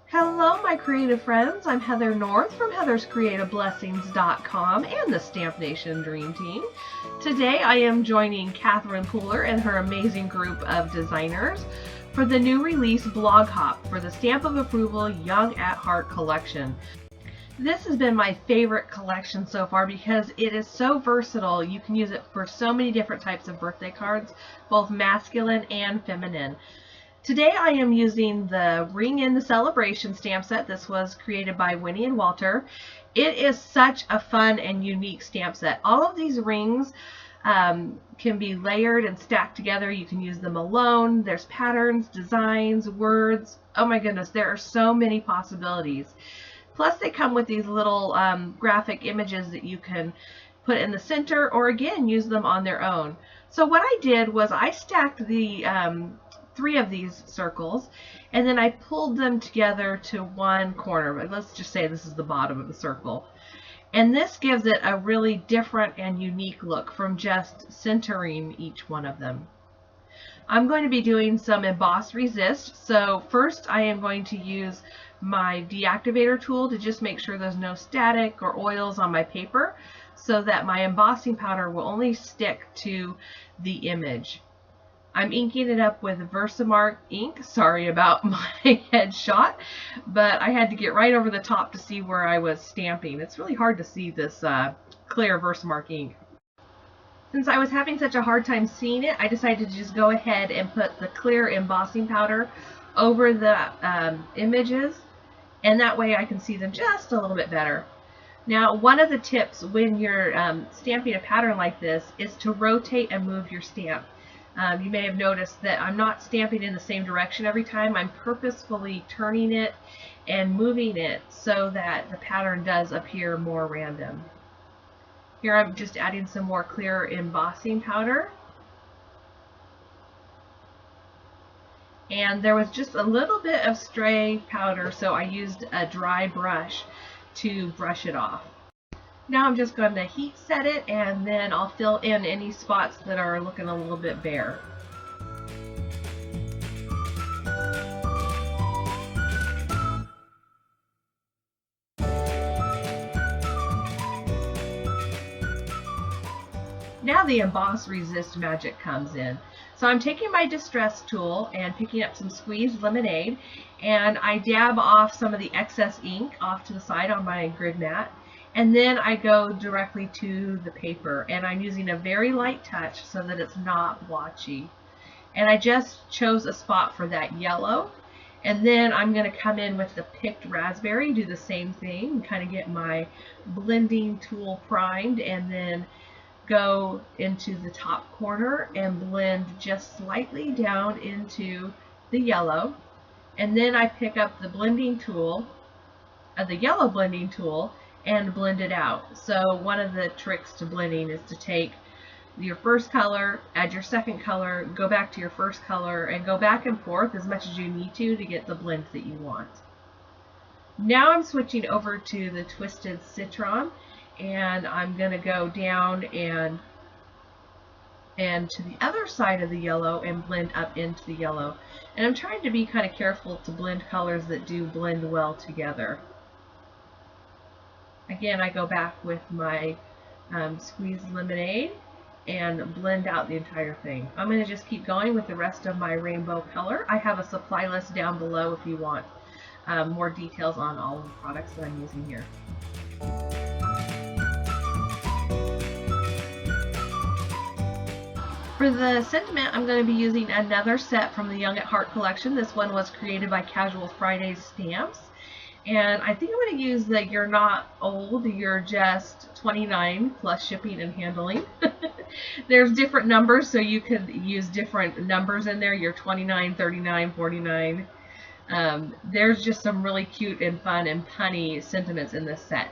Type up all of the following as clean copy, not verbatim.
Hello, my creative friends. I'm Heather North from heatherscreativeblessings.com and the Stamp Nation Dream Team. Today I am joining Catherine Pooler and her amazing group of designers for the new release Blog Hop for the Stamp of Approval Young at Heart collection. This has been my favorite collection so far because it is so versatile. You can use it for so many different types of birthday cards, both masculine and feminine. Today I am using the Ring in the Celebration stamp set. This was created by Winnie and Walter. It is such a fun and unique stamp set. All of these rings can be layered and stacked together. You can use them alone. There's patterns, designs, words. Oh my goodness, there are so many possibilities. Plus they come with these little graphic images that you can put in the center or again use them on their own. So what I did was I stacked the 3 of these circles and then I pulled them together to one corner. But let's just say this is the bottom of the circle. And this gives it a really different and unique look from just centering each one of them. I'm going to be doing some emboss resist. So first I am going to use my deactivator tool to just make sure there's no static or oils on my paper so that my embossing powder will only stick to the image. I'm inking it up with Versamark ink. Sorry about my headshot, but I had to get right over the top to see where I was stamping. It's really hard to see this clear Versamark ink. Since I was having such a hard time seeing it, I decided to just go ahead and put the clear embossing powder over the images, and that way I can see them just a little bit better. Now, one of the tips when you're stamping a pattern like this is to rotate and move your stamp. You may have noticed that I'm not stamping in the same direction every time. I'm purposefully turning it and moving it so that the pattern does appear more random. Here I'm just adding some more clear embossing powder. And there was just a little bit of stray powder, so I used a dry brush to brush it off. Now I'm just going to heat set it and then I'll fill in any spots that are looking a little bit bare. Now the emboss resist magic comes in. So I'm taking my distress tool and picking up some squeezed lemonade, and I dab off some of the excess ink off to the side on my grid mat. And then I go directly to the paper, and I'm using a very light touch so that it's not blotchy. And I just chose a spot for that yellow. And then I'm going to come in with the picked raspberry, do the same thing, and kind of get my blending tool primed, and then go into the top corner and blend just slightly down into the yellow. And then I pick up the blending tool, the yellow blending tool, and blend it out. So one of the tricks to blending is to take your first color, add your second color, go back to your first color, and go back and forth as much as you need to get the blend that you want. Now I'm switching over to the Twisted Citron, and I'm going to go down and to the other side of the yellow and blend up into the yellow. And I'm trying to be kind of careful to blend colors that do blend well together. Again, I go back with my squeezed lemonade and blend out the entire thing. I'm going to just keep going with the rest of my rainbow color. I have a supply list down below if you want more details on all of the products that I'm using here. For the sentiment, I'm going to be using another set from the Young at Heart collection. This one was created by Casual Fridays Stamps. And I think I'm going to use the You're Not Old, You're Just 29 plus shipping and handling. There's different numbers, so you could use different numbers in there. You're 29, 39, 49. There's just some really cute and fun and punny sentiments in this set.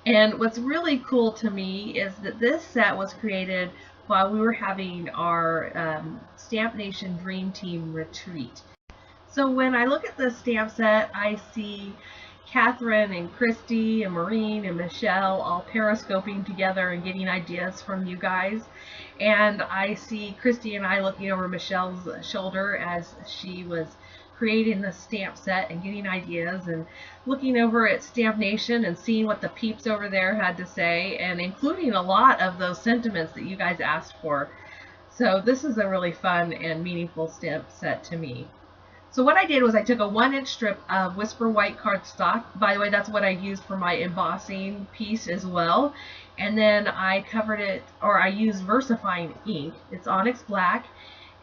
And what's really cool to me is that this set was created while we were having our Stamp Nation Dream Team retreat. So when I look at the stamp set, I see Catherine and Christy and Maureen and Michelle all periscoping together and getting ideas from you guys. And I see Christy and I looking over Michelle's shoulder as she was creating the stamp set and getting ideas and looking over at Stamp Nation and seeing what the peeps over there had to say, and including a lot of those sentiments that you guys asked for. So this is a really fun and meaningful stamp set to me. So what I did was I took a 1-inch strip of Whisper White cardstock. By the way, that's what I used for my embossing piece as well. And then I covered it, or I used VersaFine ink. It's Onyx Black.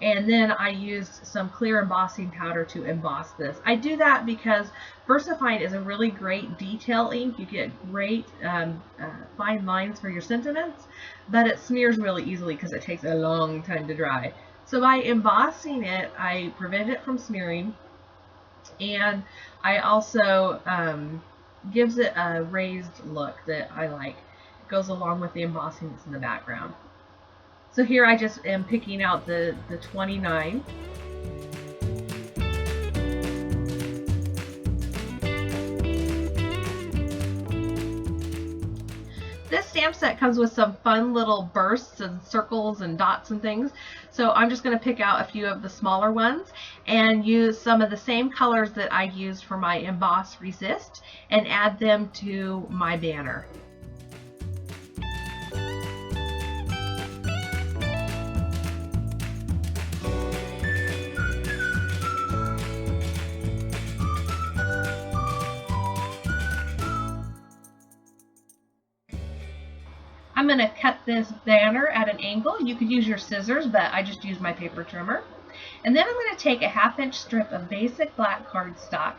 And then I used some clear embossing powder to emboss this. I do that because VersaFine is a really great detail ink. You get great fine lines for your sentiments, but it smears really easily because it takes a long time to dry. So by embossing it, I prevent it from smearing, and I also gives it a raised look that I like. It goes along with the embossing that's in the background. So here I just am picking out the 29. This stamp set comes with some fun little bursts and circles and dots and things. So I'm just going to pick out a few of the smaller ones and use some of the same colors that I used for my Emboss Resist and add them to my banner. I'm going to cut this banner at an angle. You could use your scissors, but I just used my paper trimmer. And then I'm going to take a 1/2-inch strip of basic black cardstock,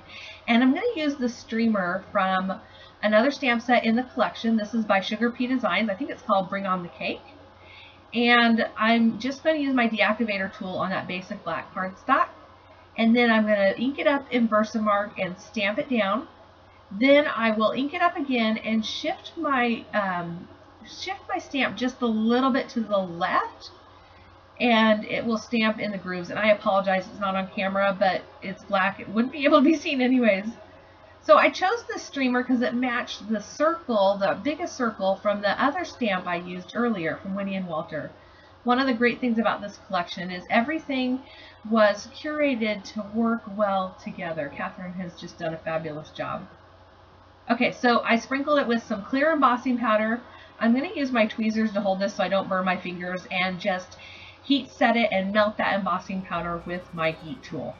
and I'm going to use the streamer from another stamp set in the collection. This is by Sugar Pea Designs. I think it's called Bring On the Cake. And I'm just going to use my deactivator tool on that basic black cardstock. And then I'm going to ink it up in Versamark and stamp it down. Then I will ink it up again and shift my stamp just a little bit to the left, and it will stamp in the grooves. And I apologize, it's not on camera, but it's black. It wouldn't be able to be seen anyways. So I chose this streamer because it matched the circle, the biggest circle from the other stamp I used earlier from Winnie and Walter. One of the great things about this collection is everything was curated to work well together. Catherine has just done a fabulous job. Okay, so I sprinkled it with some clear embossing powder. I'm going to use my tweezers to hold this so I don't burn my fingers, and just heat set it and melt that embossing powder with my heat tool.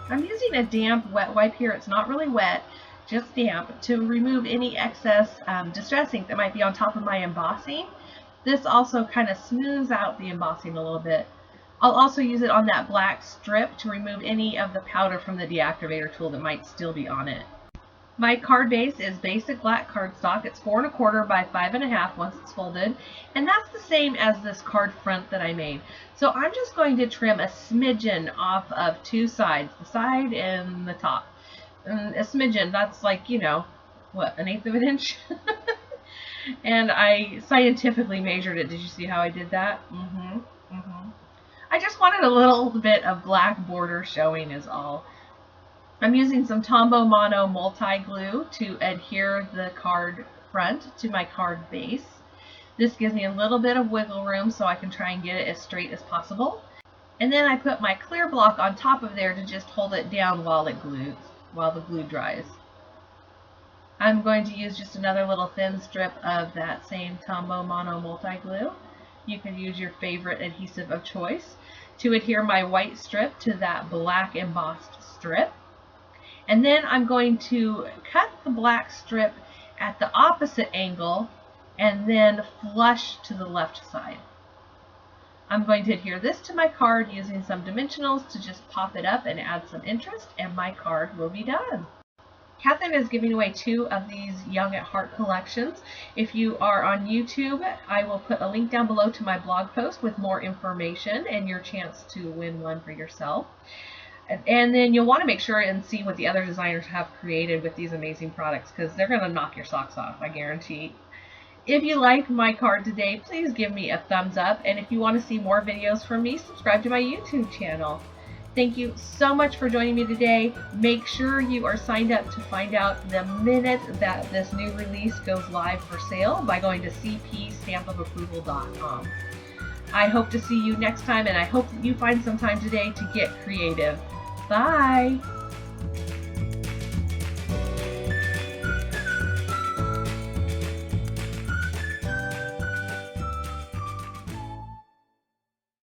I'm using a damp wet wipe here. It's not really wet, just damp, to remove any excess distress ink that might be on top of my embossing. This also kind of smooths out the embossing a little bit. I'll also use it on that black strip to remove any of the powder from the deactivator tool that might still be on it. My card base is basic black cardstock. It's 4 1/4 by 5 1/2 once it's folded, and that's the same as this card front that I made. So I'm just going to trim a smidgen off of 2 sides, the side and the top. And a smidgen, that's like, you know, what, 1/8 of an inch? And I scientifically measured it. Did you see how I did that? I just wanted a little bit of black border showing is all. I'm using some Tombow Mono multi-glue to adhere the card front to my card base. This gives me a little bit of wiggle room so I can try and get it as straight as possible. And then I put my clear block on top of there to just hold it down while the glue dries. I'm going to use just another little thin strip of that same Tombow Mono multi-glue. You can use your favorite adhesive of choice to adhere my white strip to that black embossed strip. And then I'm going to cut the black strip at the opposite angle and then flush to the left side. I'm going to adhere this to my card using some dimensionals to just pop it up and add some interest, and my card will be done. Catherine is giving away 2 of these Young at Heart collections. If you are on YouTube, I will put a link down below to my blog post with more information and your chance to win one for yourself. And then you'll want to make sure and see what the other designers have created with these amazing products, because they're going to knock your socks off, I guarantee. If you liked my card today, please give me a thumbs up. And if you want to see more videos from me, subscribe to my YouTube channel. Thank you so much for joining me today. Make sure you are signed up to find out the minute that this new release goes live for sale by going to cpstampofapproval.com. I hope to see you next time, and I hope that you find some time today to get creative. Bye!